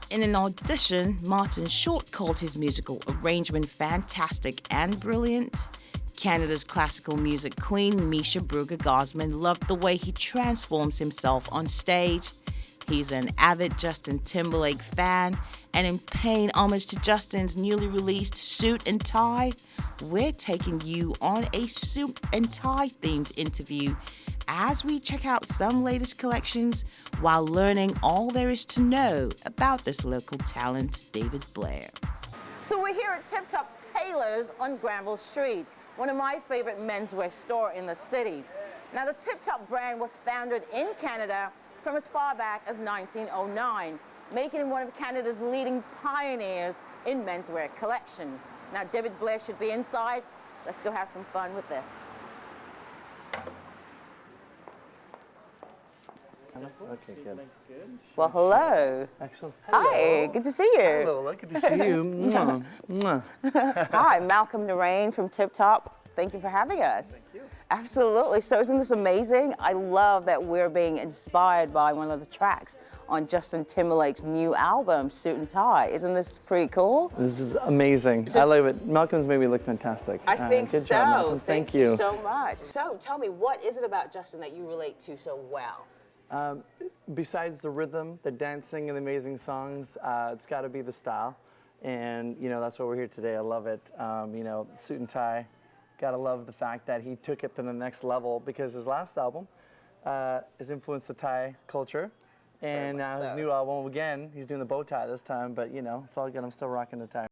In an audition, Martin Short called his musical arrangement fantastic and brilliant. Canada's classical music queen, Misha Brugger-Gosman, loved the way he transforms himself on stage. He's an avid Justin Timberlake fan, and in paying homage to Justin's newly released Suit and Tie, we're taking you on a suit and tie themed interview as we check out some latest collections while learning all there is to know about this local talent, David Blair. So we're here at TipTop Tailors on Granville Street, one of my favorite menswear store in the city. Now, the TipTop brand was founded in Canada from as far back as 1909, making it one of Canada's leading pioneers in menswear collection. Now, David Blair should be inside. Let's go have some fun with this. Okay, good. Well, hello. Excellent. Hello. Hi, good to see you. Hello, Lola, good to see you. Mwah, mwah. Hi, Malcolm Narain from TipTop. Thank you for having us. Thank you. Absolutely. So isn't this amazing? I love that we're being inspired by one of the tracks on Justin Timberlake's new album, Suit and Tie. Isn't this pretty cool? This is amazing. I love it. Malcolm's made me look fantastic. I think good so. Job, Malcolm. Thank you so much. So tell me, what is it about Justin that you relate to so well? Besides the rhythm, the dancing, and the amazing songs, it's got to be the style. And, you know, that's why we're here today. I love it. You know, Suit and Tie. Gotta love the fact that he took it to the next level because his last album has influenced the tie culture. And now his new album, again, he's doing the bow tie this time, but you know, it's all good. I'm still rocking the tie.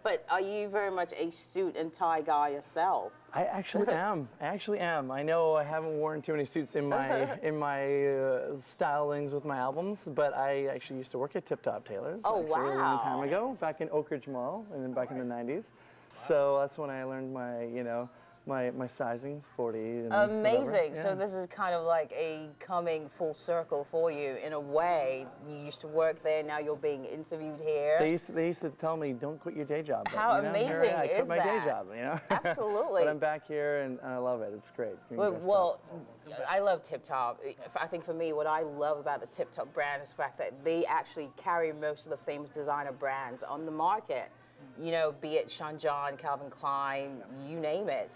But are you very much a suit and tie guy yourself? I actually am. I know I haven't worn too many suits in my stylings with my albums, but I actually used to work at TipTop Tailors. Oh, actually, a long wow. time ago, back in Oak Ridge Mall, and then back in the 90s. So that's when I learned my, you know, my sizings, 40 and Amazing. Yeah. So this is kind of like a coming full circle for you in a way. You used to work there, now you're being interviewed here. They used to tell me, don't quit your day job. But, How you know, amazing here I is quit my day that? job, you know? Absolutely. But I'm back here and I love it. It's great. Well, I love TipTop. I think for me, what I love about the TipTop brand is the fact that they actually carry most of the famous designer brands on the market. You know, be it Sean John, Calvin Klein, you name it.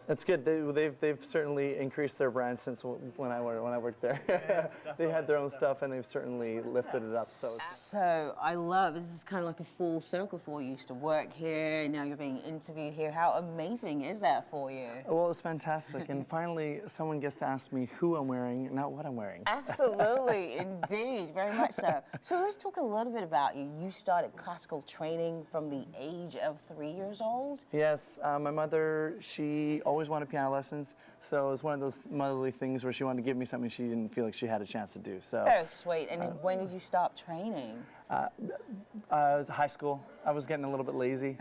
That's good. They've certainly increased their brand since when I worked there. They had their own stuff and they've certainly lifted it up. So I love, this is kind of like a full circle for you. You used to work here, now you're being interviewed here. How amazing is that for you? Well, it's fantastic. And finally, someone gets to ask me who I'm wearing, not what I'm wearing. Absolutely, indeed, very much so. So let's talk a little bit about you. You started classical training from the age of 3 years old? Yes, my mother, she always wanted piano lessons, so it was one of those motherly things where she wanted to give me something she didn't feel like she had a chance to do. So very sweet. And when did you stop training? I was high school. I was getting a little bit lazy,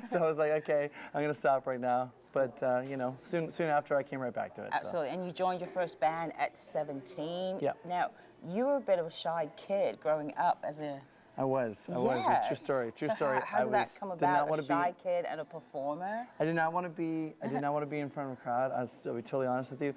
so I was like, okay, I'm gonna stop right now. But you know, soon after I came right back to it. Absolutely. So. And you joined your first band at 17. Yeah. Now you were a bit of a shy kid growing up as a. I was. It's a true story. True so story. How did that come about? A shy kid and a performer. I did not want to be. I did not want to be in front of a crowd. I'll be totally honest with you.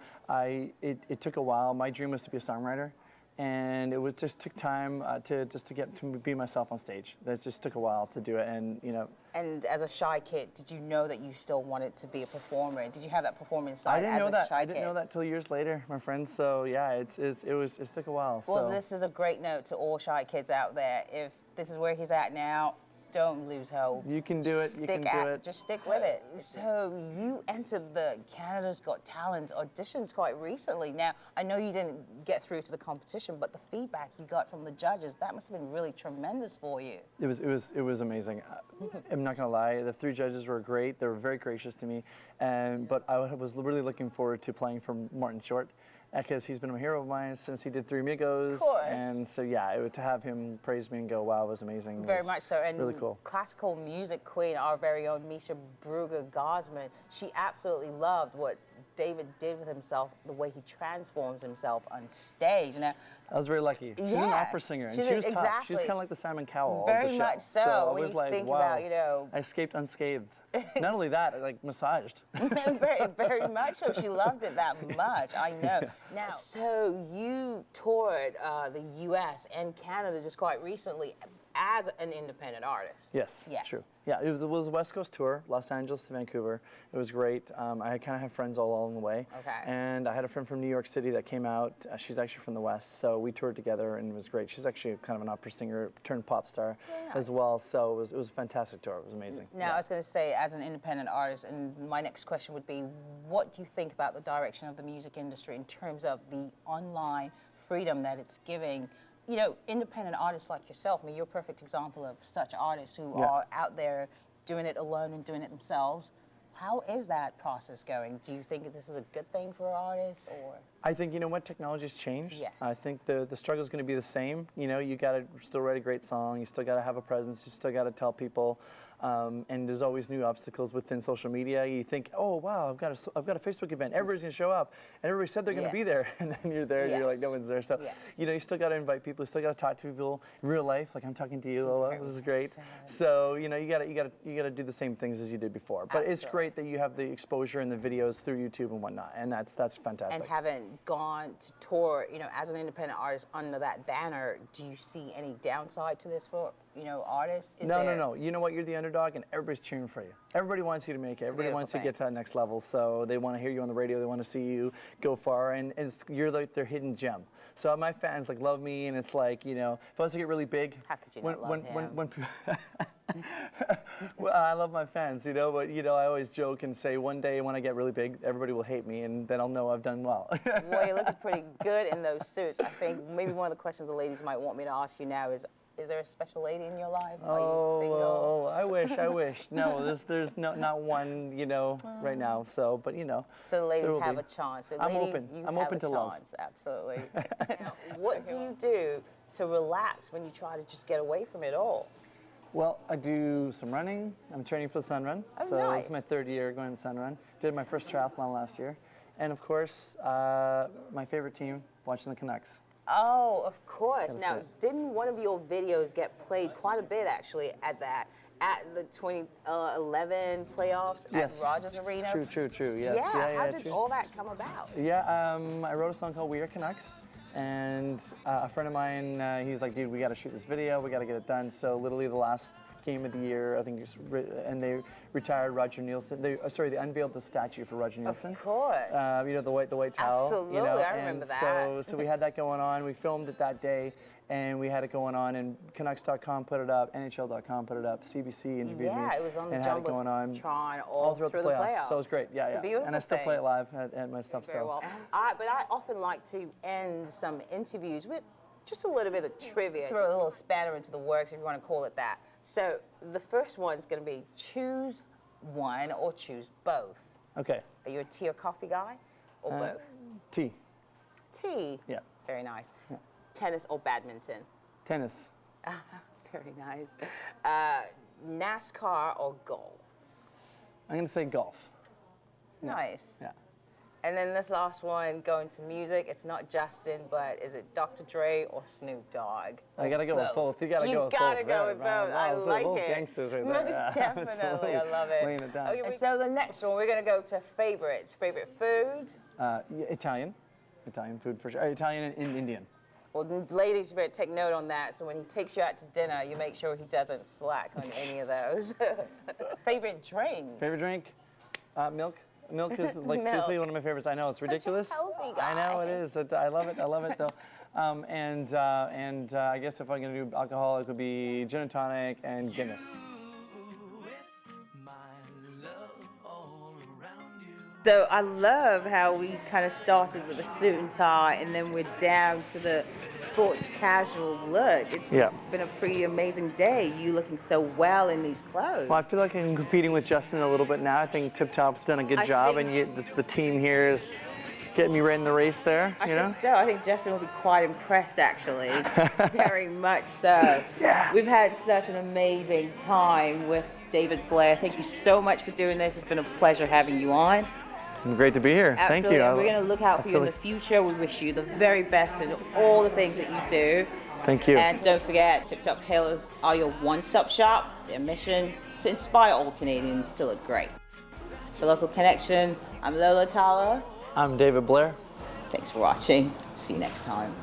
It took a while. My dream was to be a songwriter, and it just took time to get to be myself on stage. That just took a while to do it, and you know. And as a shy kid, did you know that you still wanted to be a performer? Did you have that performance side as a shy kid? I didn't know that till years later, my friends. So yeah, it took a while. Well, this is a great note to all shy kids out there. If this is where he's at now, don't lose hope. You can do it. You can do it. Just stick with it. So you entered the Canada's Got Talent auditions quite recently. Now, I know you didn't get through to the competition, but the feedback you got from the judges, that must have been really tremendous for you. It was amazing. I'm not gonna lie. The 3 judges were great. They were very gracious to me, but I was really looking forward to playing for Martin Short, because he's been a hero of mine since he did Three Amigos. Of course. And so yeah, to have him praise me and go, wow, was amazing. Very much so. And really cool. Classical music queen, our very own Misha Brugger-Gosman, she absolutely loved what David did with himself, the way he transforms himself on stage. Now, I was very lucky. She's an opera singer, and she was tough. Exactly. She's kind of like the Simon Cowell Very of the show. much so. I was like, think wow, about, you know, I escaped unscathed. Not only that, I like massaged. very, very much so. She loved it that much. I know. Now, so you toured the U.S. and Canada just quite recently as an independent artist. Yes, true. Yeah, it was a West Coast tour, Los Angeles to Vancouver. It was great. I kind of have friends all along the way. Okay. And I had a friend from New York City that came out. She's actually from the West, so we toured together, and it was great. She's actually kind of an opera singer turned pop star as well. So it was a fantastic tour. It was amazing. Now, I was going to say, as an independent artist, and my next question would be, what do you think about the direction of the music industry in terms of the online freedom that it's giving? You know, independent artists like yourself, I mean, you're a perfect example of such artists who are out there doing it alone and doing it themselves. How is that process going? Do you think this is a good thing for artists, or? I think, you know what, technology's changed. Yes. I think the struggle is going to be the same. You know, you got to still write a great song. You still got to have a presence. You still got to tell people. And there's always new obstacles within social media. You think, oh wow, I've got a Facebook event. Everybody's gonna show up, and everybody said they're gonna be there, and then you're there, and you're like, no one's there. So, you know, you still got to invite people. You still got to talk to people in real life. Like I'm talking to you, Lola. This is great. So, you know, you gotta do the same things as you did before. But it's great that you have the exposure and the videos through YouTube and whatnot, and that's fantastic. And having gone to tour, you know, as an independent artist under that banner, do you see any downside to this for, you know, artists? No. You know what? You're the underdog, and everybody's cheering for you. Everybody wants you to make it. Everybody wants you to get to that next level. So they want to hear you on the radio. They want to see you go far, and you're like their hidden gem. So my fans like love me, and it's like, you know, if I was to get really big, how could you not love him? When well, I love my fans, you know, but you know, I always joke and say one day when I get really big, everybody will hate me, and then I'll know I've done well. Well, you're looking pretty good in those suits. I think maybe one of the questions the ladies might want me to ask you now is there a special lady in your life? Are you single? I wish. No, there's not one, you know, right now. So, but you know. So the ladies have a chance. So I'm ladies, open. You I'm have open a to chance. love. Absolutely. Now, what do you do to relax when you try to just get away from it all? Well, I do some running. I'm training for the Sun Run. Oh, so nice. This is my third year going to the Sun Run. Did my first triathlon last year. And of course, my favorite team, watching the Canucks. Oh, of course. Now, didn't one of your videos get played quite a bit, actually, at the 2011 playoffs at Rogers Arena? True. Yes. Yeah. How did all that come about? Yeah. I wrote a song called "We Are Canucks," and a friend of mine, he's like, "Dude, we got to shoot this video. We got to get it done." So literally the last game of the year, I think, and they retired Roger Nielsen. They unveiled the statue for Roger Nielsen. Of course. You know, the white towel. Absolutely, you know? I remember that. So we had that going on. We filmed it that day, and we had it going on. And Canucks.com put it up, NHL.com put it up, CBC interviewed me. Yeah, it was on the Jumbotron all through the playoffs. So it was great. Yeah, it's a beautiful and I still thing. play it live at my stuff. Very well. But I often like to end some interviews with just a little bit of trivia, throw a little spanner into the works, if you want to call it that. So the first one's going to be choose one or choose both. Okay. Are you a tea or coffee guy, or both? Tea. Tea? Yeah. Very nice. Yeah. Tennis or badminton? Tennis. Very nice. NASCAR or golf? I'm going to say golf. Nice. Yeah. And then this last one, going to music. It's not Justin, but is it Dr. Dre or Snoop Dogg? I gotta go with both. You gotta go with both. You gotta go with both. I like it. Gangsters right there. Most definitely, I love it. Laying it down. Okay, so the next one, we're gonna go to favorites. Favorite food? Italian food for sure. Italian and Indian. Well, ladies, you better take note on that. So when he takes you out to dinner, you make sure he doesn't slack on any of those. Favorite drink? Favorite drink? Milk. Milk is like seriously one of my favorites. I know it's ridiculous. Such a healthy guy. I know it is. I love it. I love it though. And I guess if I'm gonna do alcohol, it could be gin and tonic and Guinness. So I love how we kind of started with a suit and tie, and then we're down to the sports casual look. It's been a pretty amazing day. You looking so well in these clothes. Well, I feel like I'm competing with Justin a little bit now. I think TipTop's done a good job, and the team here is getting me right in the race there. I think so. I think Justin will be quite impressed, actually. Very much so. Yeah. We've had such an amazing time with David Blair. Thank you so much for doing this. It's been a pleasure having you on. It's great to be here. Absolutely. Thank you. And we're going to look out for you in the like... future. We wish you the very best in all the things that you do. Thank you. And don't forget, TipTop Tailors are your one-stop shop. Their mission to inspire all Canadians to look great. For Local Connection, I'm Lola Acala. I'm David Blair. Thanks for watching. See you next time.